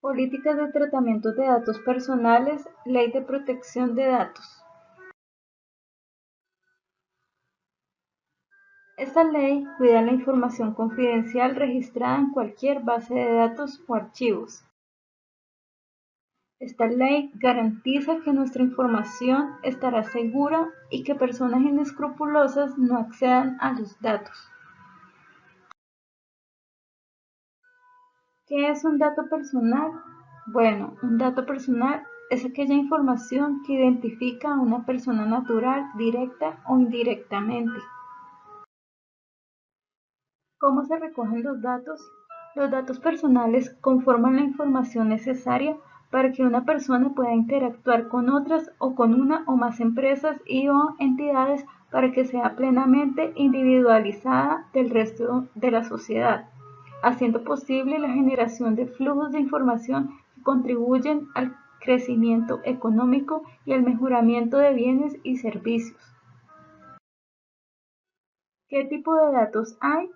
Políticas de tratamiento de datos personales, Ley de Protección de Datos. Esta ley cuida la información confidencial registrada en cualquier base de datos o archivos. Esta ley garantiza que nuestra información estará segura y que personas inescrupulosas no accedan a los datos. ¿Qué es un dato personal? Bueno, un dato personal es aquella información que identifica a una persona natural, directa o indirectamente. ¿Cómo se recogen los datos? Los datos personales conforman la información necesaria para que una persona pueda interactuar con otras o con una o más empresas y/o entidades para que sea plenamente individualizada del resto de la sociedad, haciendo posible la generación de flujos de información que contribuyen al crecimiento económico y al mejoramiento de bienes y servicios. ¿Qué tipo de datos hay?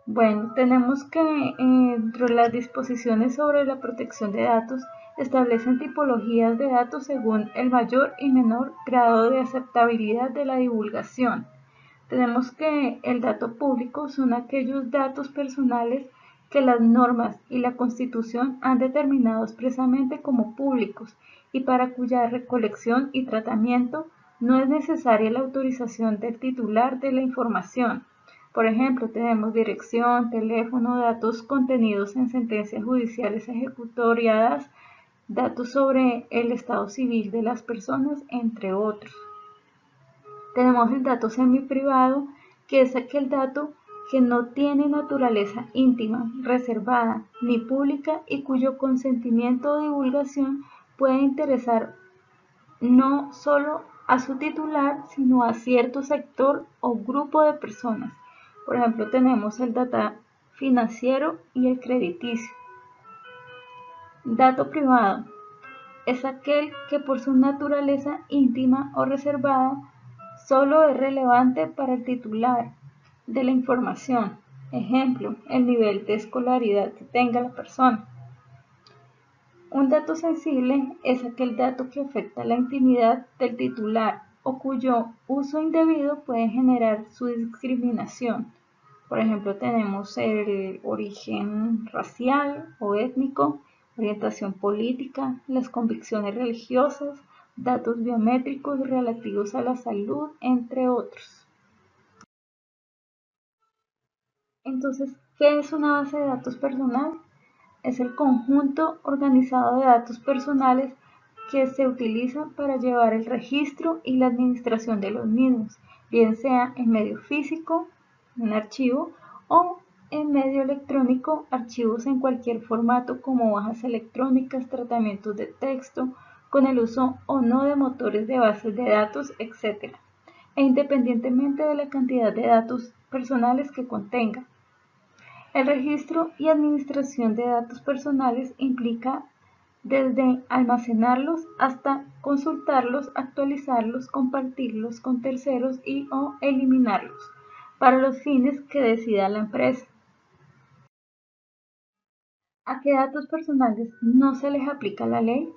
Bueno, tenemos que dentro de las disposiciones sobre la protección de datos establecen tipologías de datos según el mayor y menor grado de aceptabilidad de la divulgación. Tenemos que el dato público son aquellos datos personales que las normas y la Constitución han determinado expresamente como públicos y para cuya recolección y tratamiento no es necesaria la autorización del titular de la información. Por ejemplo, tenemos dirección, teléfono, datos contenidos en sentencias judiciales ejecutoriadas, datos sobre el estado civil de las personas, entre otros. Tenemos el dato semiprivado, que es aquel dato que no tiene naturaleza íntima, reservada ni pública y cuyo consentimiento o divulgación puede interesar no solo a su titular, sino a cierto sector o grupo de personas. Por ejemplo, tenemos el dato financiero y el crediticio. Dato privado es aquel que por su naturaleza íntima o reservada solo es relevante para el titular de la información. Ejemplo, el nivel de escolaridad que tenga la persona. Un dato sensible es aquel dato que afecta la intimidad del titular o cuyo uso indebido puede generar su discriminación. Por ejemplo, tenemos el origen racial o étnico, orientación política, las convicciones religiosas, datos biométricos relativos a la salud, entre otros. Entonces, ¿qué es una base de datos personal? Es el conjunto organizado de datos personales que se utiliza para llevar el registro y la administración de los mismos, bien sea en medio físico, un archivo, o en medio electrónico, archivos en cualquier formato como hojas electrónicas, tratamientos de texto, con el uso o no de motores de bases de datos, etc. E independientemente de la cantidad de datos personales que contenga. El registro y administración de datos personales implica desde almacenarlos hasta consultarlos, actualizarlos, compartirlos con terceros y/o eliminarlos para los fines que decida la empresa. ¿A qué datos personales no se les aplica la ley?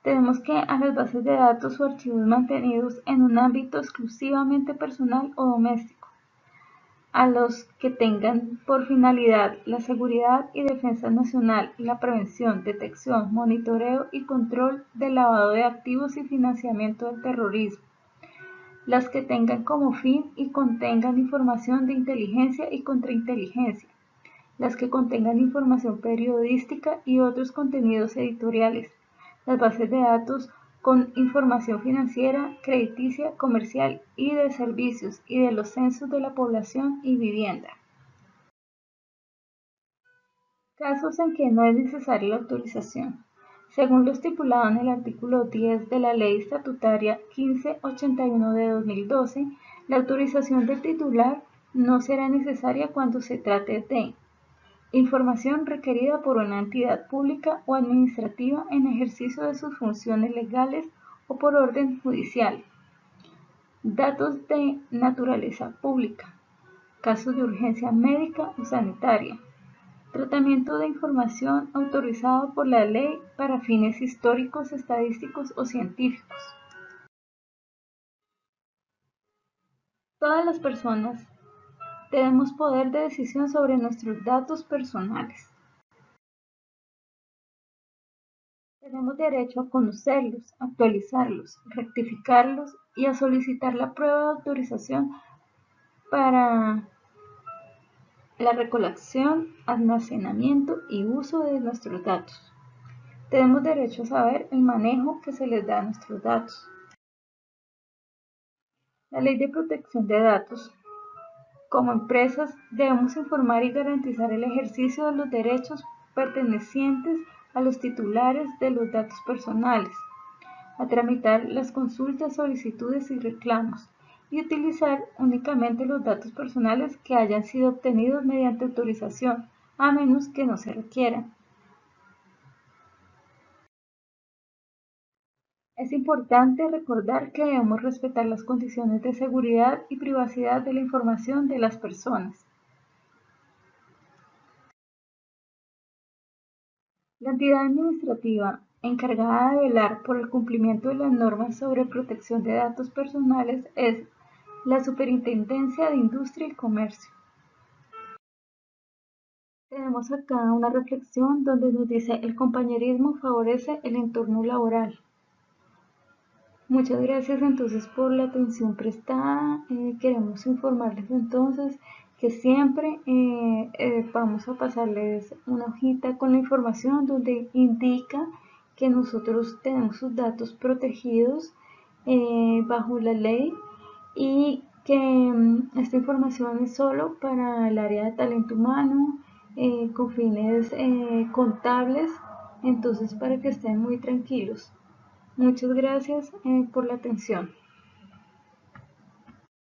Tenemos que a las bases de datos o archivos mantenidos en un ámbito exclusivamente personal o doméstico, a los que tengan por finalidad la seguridad y defensa nacional, la prevención, detección, monitoreo y control del lavado de activos y financiamiento del terrorismo, las que tengan como fin y contengan información de inteligencia y contrainteligencia, las que contengan información periodística y otros contenidos editoriales, las bases de datos con información financiera, crediticia, comercial y de servicios y de los censos de la población y vivienda. Casos en que no es necesaria la autorización. Según lo estipulado en el artículo 10 de la Ley Estatutaria 1581 de 2012, la autorización del titular no será necesaria cuando se trate de información requerida por una entidad pública o administrativa en ejercicio de sus funciones legales o por orden judicial. datos de naturaleza pública, casos de urgencia médica o sanitaria, tratamiento de información autorizado por la ley para fines históricos, estadísticos o científicos. Todas las personas tenemos poder de decisión sobre nuestros datos personales. Tenemos derecho a conocerlos, actualizarlos, rectificarlos y a solicitar la prueba de autorización para la recolección, almacenamiento y uso de nuestros datos. Tenemos derecho a saber el manejo que se les da a nuestros datos. La Ley de Protección de Datos. Como empresas debemos informar y garantizar el ejercicio de los derechos pertenecientes a los titulares de los datos personales, a tramitar las consultas, solicitudes y reclamos, y utilizar únicamente los datos personales que hayan sido obtenidos mediante autorización, a menos que no se requieran. Es importante recordar que debemos respetar las condiciones de seguridad y privacidad de la información de las personas. La entidad administrativa encargada de velar por el cumplimiento de las normas sobre protección de datos personales es la Superintendencia de Industria y Comercio. Tenemos acá una reflexión donde nos dice: el compañerismo favorece el entorno laboral. Muchas gracias entonces por la atención prestada. Queremos informarles entonces que siempre vamos a pasarles una hojita con la información donde indica que nosotros tenemos sus datos protegidos bajo la ley, y que esta información es solo para el área de talento humano, con fines contables, entonces para que estén muy tranquilos. Muchas gracias por la atención.